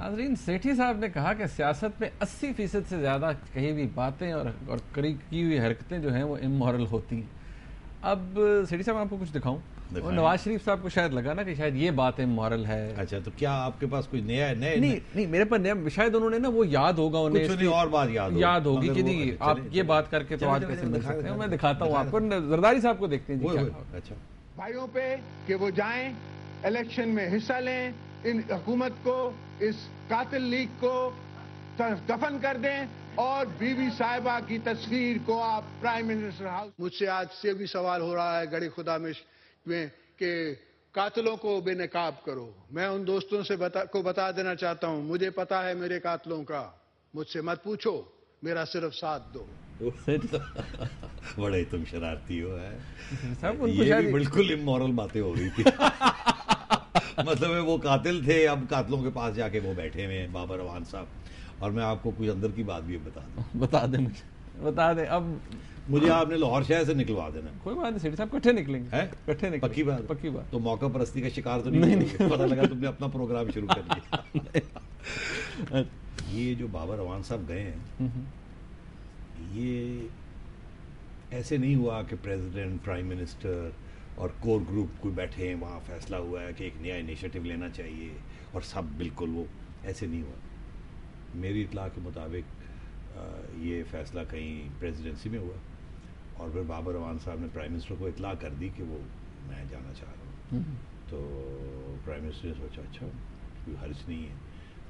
ناظرین، سیٹھی صاحب نے کہا کہ سیاست میں 80% سے زیادہ کہی ہوئی باتیں اور کی ہوئی حرکتیں جو ہیں وہ امورل ہوتی ہیں. اب سیٹھی صاحب آپ کو کچھ دکھاؤں. نواز شریف صاحب کو شاید لگا نا کہ شاید یہ بات امورل ہے. اچھا، تو کیا آپ کے پاس کوئی نیا ہے؟ نہیں میرے پاس نیا، شاید انہوں نے نا وہ یاد ہوگا انہیں اور بات یاد ہوگی کہ نہیں آپ یہ بات کر کے تو آج کیسے مل سکتے ہیں. میں دکھاتا ہوں آپ کو. زرداری صاحب کو دیکھتے ہیں جی کیا. اچھا بھائیوں پہ کہ وہ جائیں الیکشن میں حصہ لیں، ان حکومت کو، اس قاتل لیگ کو دفن کر دیں، اور بی بی صاحبہ کی تصویر کو آپ پرائم منسٹر ہاؤس. مجھ سے آج سے بھی سوال ہو رہا ہے گڑھی خدا میں کہ قاتلوں کو بے نقاب کرو. میں ان دوستوں سے بتا دینا چاہتا ہوں، مجھے پتا ہے میرے قاتلوں کا، مجھ سے مت پوچھو، میرا صرف ساتھ دو. بڑے تم شرارتی ہو. یہ بھی بالکل امورل باتیں ہو رہی تھی. مطلب وہ قاتل تھے، اب قاتلوں کے پاس جا کے وہ بیٹھے ہوئے ہیں بابر اعوان صاحب. اور میں آپ کو کچھ اندر کی بات بھی بتا دیں مجھے، بتا دیں. اب مجھے آپ نے لاہور شہر سے نکلوا دینا. کوئی بات نہیں سیٹھی صاحب، کٹھے نکلیں گے. پکی بات. پکی بات. تو موقع پرستی کا شکار تو نہیں. پتہ لگا تم نے اپنا پروگرام شروع کر دیا. یہ جو بابر اعوان صاحب گئے ہیں، یہ ایسے نہیں ہوا کہ پریزیڈنٹ، پرائم منسٹر اور کور گروپ کوئی بیٹھے ہیں وہاں فیصلہ ہوا ہے کہ ایک نیا انیشیٹو لینا چاہیے اور سب بالکل وہ ایسے نہیں ہوا. میری اطلاع کے مطابق یہ فیصلہ کہیں پریزیڈنسی میں ہوا، اور پھر بابر اعوان صاحب نے پرائم منسٹر کو اطلاع کر دی کہ وہ میں جانا چاہ رہا ہوں. تو پرائم منسٹر نے سوچا اچھا کوئی حرج نہیں ہے.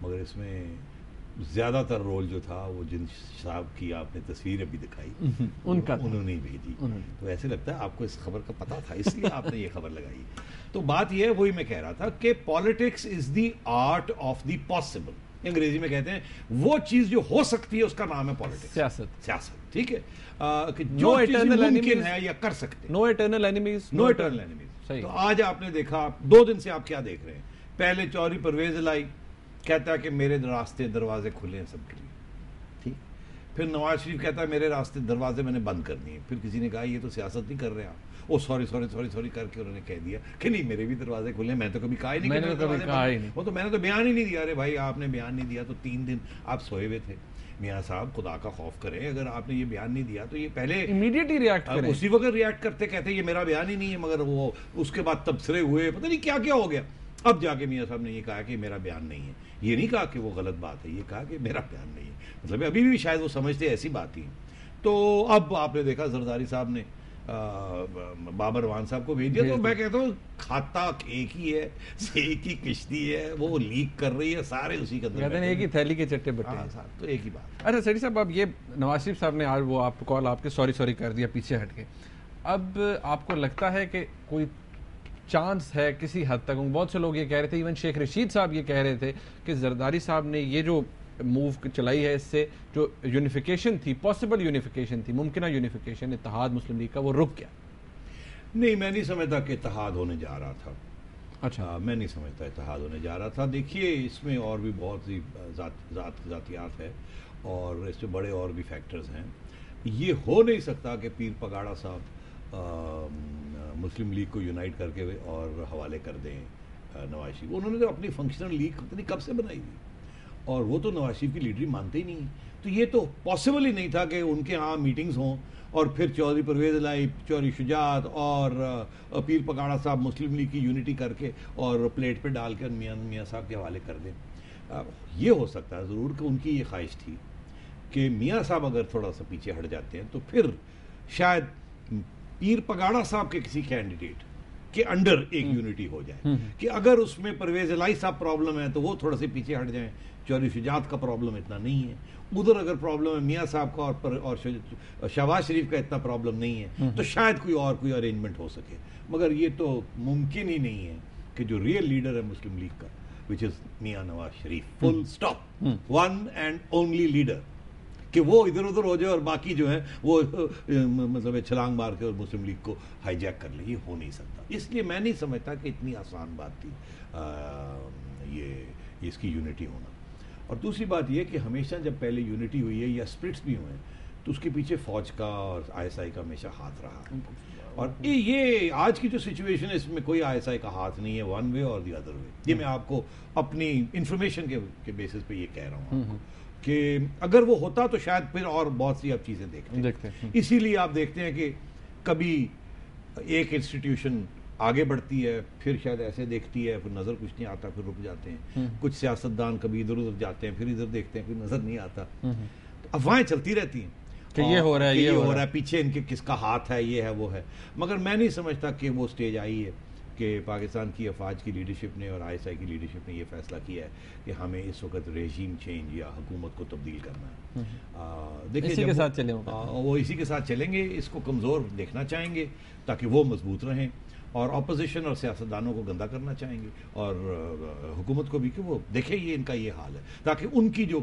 مگر اس میں زیادہ تر رول جو تھا وہ جن صاحب کی آپ نے تصویر ابھی دکھائی انہوں نے بھیجی. تو ایسے لگتا ہے آپ کو اس خبر کا پتہ تھا، اس لیے آپ نے یہ خبر لگائی. تو بات یہ ہے، وہی میں کہہ رہا تھا کہ politics is the art of the possible. انگریزی میں کہتے ہیں وہ چیز جو ہو سکتی ہے اس کا نام ہے پالیٹکس، سیاست. ٹھیک ہے، کہ جو چیز ممکن ہے یا کر سکتے ہیں. نو اٹرنل اینیمیز. تو آج آپ نے دیکھا 2 دن سے آپ کیا دیکھ رہے ہیں. پہلے چوہدری پرویز الہی کہتا ہے کہ میرے راستے دروازے کھلے ہیں سب کے لیے. ٹھیک. پھر نواز شریف کہتا ہے میرے راستے دروازے میں نے بند کر دیے. پھر کسی نے کہا یہ تو سیاست نہیں کر رہے آپ. سوری کر کے انہوں نے کہہ دیا کہ نہیں میرے بھی دروازے کھلے ہیں. میں تو کبھی کہا ہی نہیں. میں نے تو بیان ہی نہیں دیا. ارے بھائی آپ نے بیان نہیں دیا تو 3 دن آپ سوئے ہوئے تھے. میاں صاحب خدا کا خوف کریں، اگر آپ نے یہ بیان نہیں دیا تو یہ پہلے امیڈیٹلی ریئیکٹ کریں. اسی وقت ریئیکٹ کرتے، کہتے یہ میرا بیان ہی نہیں ہے. مگر وہ اس کے بعد تبصرے ہوئے، پتہ نہیں کیا کیا ہو گیا. اب جا کے میاں صاحب نے یہ کہا کہ میرا بیان نہیں ہے. یہ نہیں کہا کہ وہ غلط بات ہے، یہ کہا کہ میرا بیان نہیں ہے. مطلب ابھی بھی شاید وہ سمجھتے ایسی بات ہی. تو اب آپ نے دیکھا زرداری صاحب نے بابر اعوان صاحب کو بھیج دیا. تو میں کہتا ہوں کھاتا ایک ہی ہے، ایک ہی کشتی ہے، وہ لیک کر رہی ہے، سارے اسی کے اندر ایک ہی تھیلی کے چٹے بٹے. تو ایک ہی بات. اچھا سیٹھی صاحب، اب یہ نواز شریف صاحب نے آج وہ آپ کال آپ کے سوری کر دیا پیچھے ہٹ کے. اب آپ کو لگتا ہے کہ کوئی چانس ہے کسی حد تک؟ بہت سے لوگ یہ کہہ رہے تھے، ایون شیخ رشید صاحب یہ کہہ رہے تھے کہ زرداری صاحب نے یہ جو موو چلائی ہے، اس سے جو یونیفیکیشن تھی، پاسبل یونیفیکیشن تھی، ممکنہ یونیفیکیشن اتحاد مسلم لیگ کا، وہ رک گیا. نہیں، میں نہیں سمجھتا کہ اتحاد ہونے جا رہا تھا. اچھا، میں نہیں سمجھتا اتحاد ہونے جا رہا تھا. دیکھیے اس میں اور بھی بہت سی ذاتیات ہے، اور اس میں بڑے اور بھی فیکٹرز ہیں. یہ ہو نہیں سکتا کہ پیر پگاڑا صاحب مسلم لیگ کو یونائٹ کر کے اور حوالے کر دیں نواز شریف. انہوں نے تو اپنی فنکشنل لیگ اتنی کب سے بنائی ہوئی، اور وہ تو نواز شریف کی لیڈری مانتے ہی نہیں. تو یہ تو پاسبل ہی نہیں تھا کہ ان کے ہاں میٹنگز ہوں اور پھر چودھری پرویز الہی، چودھری شجاعت اور پیر پگاڑا صاحب مسلم لیگ کی یونٹی کر کے اور پلیٹ پہ ڈال کر میاں صاحب کے حوالے کر دیں. یہ ہو سکتا ہے ضرور کہ ان کی یہ خواہش تھی کہ میاں صاحب اگر تھوڑا سا پیچھے ہٹ جاتے ہیں تو پھر شاید پیر پگاڑا صاحب کے کسی کینڈیڈیٹ کے انڈر ایک یونٹی ہو جائے، کہ اگر اس میں پرویز الہی صاحب پرابلم ہے تو وہ تھوڑا سے پیچھے ہٹ جائیں. چودھری شجاعت کا پرابلم اتنا نہیں ہے. ادھر اگر پرابلم ہے میاں صاحب کا اور شہباز شریف کا اتنا پرابلم نہیں ہے، تو شاید کوئی ارینجمنٹ ہو سکے. مگر یہ تو ممکن ہی نہیں ہے کہ جو ریئل لیڈر ہے مسلم لیگ کا، which is Mian Nawaz Sharif, full stop, one and only leader, کہ وہ ادھر ادھر ہو جائے اور باقی جو ہیں وہ مطلب چھلانگ مار کے اور مسلم لیگ کو ہائی جیک کر لے. یہ ہو نہیں سکتا. اس لیے میں نہیں سمجھتا کہ اتنی آسان بات تھی یہ اس کی یونٹی ہونا. اور دوسری بات یہ کہ ہمیشہ جب پہلے یونٹی ہوئی ہے یا اسپلٹس بھی ہوئے ہیں تو اس کے پیچھے فوج کا اور ISI کا ہمیشہ ہاتھ رہا. اور یہ آج کی جو سچویشن ہے اس میں کوئی ISI کا ہاتھ نہیں ہے ون وے اور دی ادر وے. یہ میں آپ کو اپنی انفارمیشن کے بیسس پہ یہ کہہ رہا ہوں کہ اگر وہ ہوتا تو شاید پھر اور بہت سی اب چیزیں دیکھتے ہیں. اسی لیے آپ دیکھتے ہیں کہ کبھی ایک انسٹیٹیوشن آگے بڑھتی ہے پھر شاید ایسے دیکھتی ہے پھر نظر کچھ نہیں آتا پھر رک جاتے ہیں. کچھ سیاستدان کبھی ادھر ادھر جاتے ہیں پھر ادھر دیکھتے ہیں کوئی نظر نہیں آتا. افواہیں چلتی رہتی ہیں کہ یہ ہو رہا ہے یہ ہو رہا ہے پیچھے ان کے کس کا ہاتھ ہے یہ ہے وہ ہے. مگر میں نہیں سمجھتا کہ وہ سٹیج آئی ہے کہ پاکستان کی افواج کی لیڈرشپ نے اور ISI کی لیڈرشپ نے یہ فیصلہ کیا ہے کہ ہمیں اس وقت ریژیم چینج یا حکومت کو تبدیل کرنا ہے. دیکھیں اسی کے ساتھ چلیں وہ اسی کے ساتھ چلیں گے. اس کو کمزور دیکھنا چاہیں گے تاکہ وہ مضبوط رہیں اور اپوزیشن اور سیاستدانوں کو گندا کرنا چاہیں گے اور حکومت کو بھی کہ وہ دیکھیں یہ ان کا یہ حال ہے تاکہ ان کی جو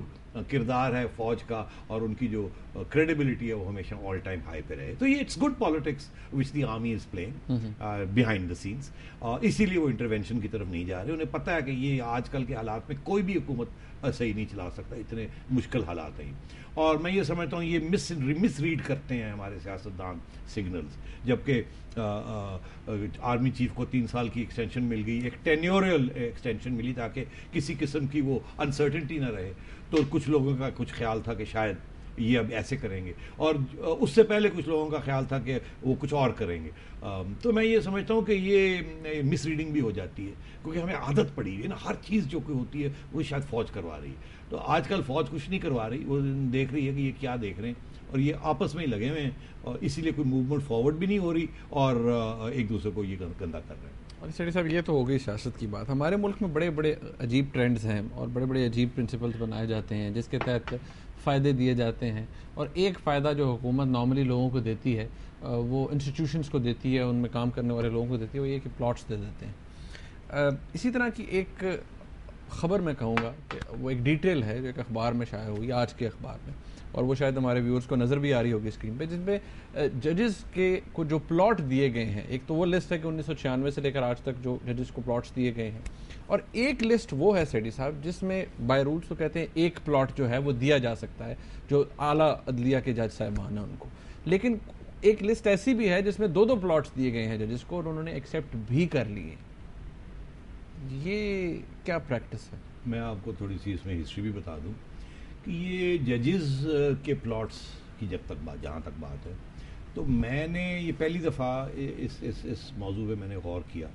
کردار ہے فوج کا اور ان کی جو کریڈیبلٹی ہے وہ ہمیشہ آل ٹائم ہائی پہ رہے. تو یہ it's good politics which the army is playing behind the scenes. اسی لیے وہ انٹروینشن کی طرف نہیں جا رہے. انہیں پتہ ہے کہ یہ آج کل کے حالات میں کوئی بھی حکومت صحیح نہیں چلا سکتا اتنے مشکل حالات ہیں. اور میں یہ سمجھتا ہوں یہ مس ریڈ کرتے ہیں ہمارے سیاستدان سگنلز. جبکہ آرمی چیف کو 3 سال کی ایکسٹینشن مل گئی ایک ٹینیوریل ایکسٹینشن ملی تاکہ کسی قسم کی وہ انسرٹنٹی نہ رہے. تو کچھ لوگوں کا کچھ خیال تھا کہ شاید یہ اب ایسے کریں گے اور اس سے پہلے کچھ لوگوں کا خیال تھا کہ وہ کچھ اور کریں گے. تو میں یہ سمجھتا ہوں کہ یہ مس ریڈنگ بھی ہو جاتی ہے کیونکہ ہمیں عادت پڑی ہوئی ہے نا ہر چیز جو کوئی ہوتی ہے وہ شاید فوج کروا رہی ہے. تو آج کل فوج کچھ نہیں کروا رہی وہ دیکھ رہی ہے کہ یہ کیا دیکھ رہے ہیں اور یہ آپس میں ہی لگے ہوئے ہیں اور اسی لیے کوئی موومنٹ فارورڈ بھی نہیں ہو رہی اور ایک دوسرے کو یہ گندا کر رہے ہیں. اور سیٹھی صاحب یہ تو ہو گئی سیاست کی بات. ہمارے ملک میں بڑے بڑے عجیب ٹرینڈز ہیں اور بڑے بڑے عجیب پرنسپلز بنائے جاتے ہیں جس کے تحت فائدے دیے جاتے ہیں. اور ایک فائدہ جو حکومت نارملی لوگوں کو دیتی ہے وہ انسٹیٹیوشنز کو دیتی ہے ان میں کام کرنے والے لوگوں کو دیتی ہے وہ یہ کہ پلاٹس دے دیتے ہیں. اسی طرح کی ایک خبر میں کہوں گا کہ وہ ایک ڈیٹیل ہے جو ایک اخبار میں شائع ہوئی آج کے اخبار میں اور وہ شاید ہمارے ویورز کو نظر بھی آ رہی ہوگی اسکرین پہ جس میں ججز کے کو جو پلاٹ دیے گئے ہیں. ایک تو وہ لسٹ ہے کہ 1996 سے لے کر آج تک جو ججز کو پلاٹس دیے گئے ہیں اور ایک لسٹ وہ ہے سیٹھی صاحب جس میں بائی رولز تو کہتے ہیں ایک پلاٹ جو ہے وہ دیا جا سکتا ہے جو اعلیٰ عدلیہ کے جج صاحبان ہیں ان کو. لیکن ایک لسٹ ایسی بھی ہے جس میں 2 پلاٹس دیے گئے ہیں ججز کو اور انہوں نے ایکسیپٹ بھی کر لیے. یہ کیا پریکٹس ہے؟ میں آپ کو تھوڑی سی اس میں ہسٹری بھی بتا دوں کہ یہ ججز کے پلاٹس کی جہاں تک بات ہے تو میں نے یہ پہلی دفعہ اس موضوع پہ میں نے غور کیا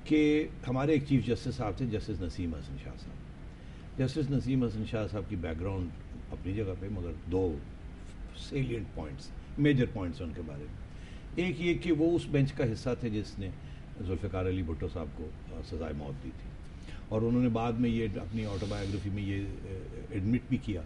کہ ہمارے ایک چیف جسٹس صاحب تھے جسٹس نسیم حسن شاہ صاحب. جسٹس نسیم حسن شاہ صاحب کی بیک گراؤنڈ اپنی جگہ پہ مگر 2 سیلینٹ پوائنٹس میجر پوائنٹس ان کے بارے میں. ایک یہ کہ وہ اس بینچ کا حصہ تھے جس نے ذوالفقار علی بھٹو صاحب کو سزائے موت دی تھی اور انہوں نے بعد میں یہ اپنی آٹو بایوگرافی میں یہ ایڈمٹ بھی کیا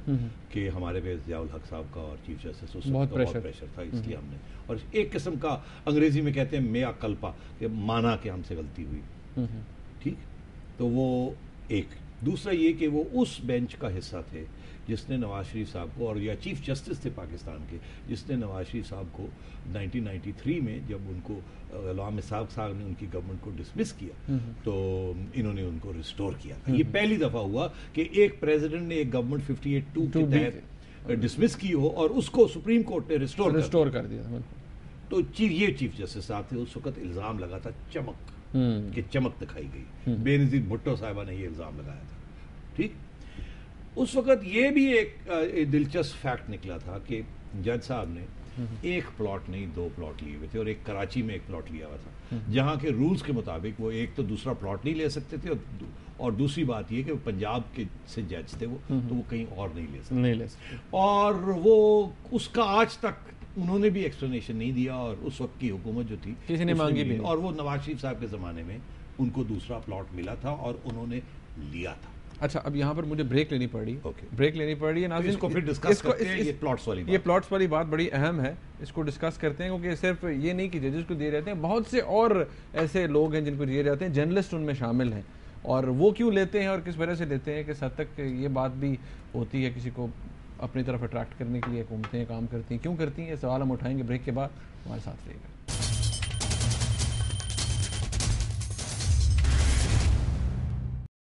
کہ ہمارے پہ ضیاء الحق صاحب کا اور چیف جسٹس اس وقت بہت پریشر تھا اس لیے ہم نے اور ایک قسم کا انگریزی میں کہتے ہیں میاں کلپا کہ مانا کہ ہم سے غلطی ہوئی. ٹھیک تو وہ ایک. دوسرا یہ کہ وہ اس بینچ کا حصہ تھے جس نے نواز شریف صاحب کو اور یا چیف جسٹس تھے پاکستان کے جس نے نواز شریف صاحب کو 1993 میں جب ان کو علامہ صاحب نے ان کی گورنمنٹ کو ڈسمس کیا تو انہوں نے ان کو ریسٹور کیا. یہ پہلی دفعہ ہوا کہ ایک پریزیڈنٹ نے ایک گورنمنٹ 58(2) کے تحت ڈسمس کی ہو اور اس کو سپریم کورٹ نے ریسٹور کر دیا. تو یہ چیف جسٹس صاحب تھے. اس وقت الزام لگا تھا چمک کہ چمک دکھائی گئی. بے نظیر بھٹو صاحبہ نے یہ الزام لگایا تھا. ٹھیک. اس وقت یہ بھی ایک دلچسپ فیکٹ نکلا تھا کہ جج صاحب نے ایک پلاٹ نہیں 2 پلاٹ لیے ہوئے تھے اور ایک کراچی میں ایک پلاٹ لیا ہوا تھا جہاں کے رولز کے مطابق وہ ایک تو دوسرا پلاٹ نہیں لے سکتے تھے اور دوسری بات یہ کہ وہ پنجاب کے سے جج تھے وہ تو وہ کہیں اور نہیں لے سکتے اور وہ اس کا آج تک انہوں نے بھی ایکسپلینیشن نہیں دیا اور اس وقت کی حکومت جو تھی کسی نے مانگی بھی اور وہ نواز شریف صاحب کے زمانے میں ان کو دوسرا پلاٹ ملا تھا اور انہوں نے لیا تھا. اچھا اب یہاں پر مجھے بریک لینی پڑ رہی ہے ناظرین. اس کو پھر ڈسکس کرتے ہیں. یہ پلاٹس والی بات بڑی اہم ہے. اس کو ڈسکس کرتے ہیں کیونکہ صرف یہ نہیں کہ ججز کو دیے جاتے ہیں بہت سے اور ایسے لوگ ہیں جن کو دیے جاتے ہیں. جرنلسٹ ان میں شامل ہیں اور وہ کیوں لیتے ہیں اور کس وجہ سے لیتے ہیں کس حد تک یہ بات بھی ہوتی ہے کسی کو اپنی طرف اٹریکٹ کرنے کے لیے حکومتیں کام کرتی ہیں کیوں کرتی ہیں. یہ سوال ہم اٹھائیں گے بریک کے بعد. ہمارے ساتھ رہیے گا.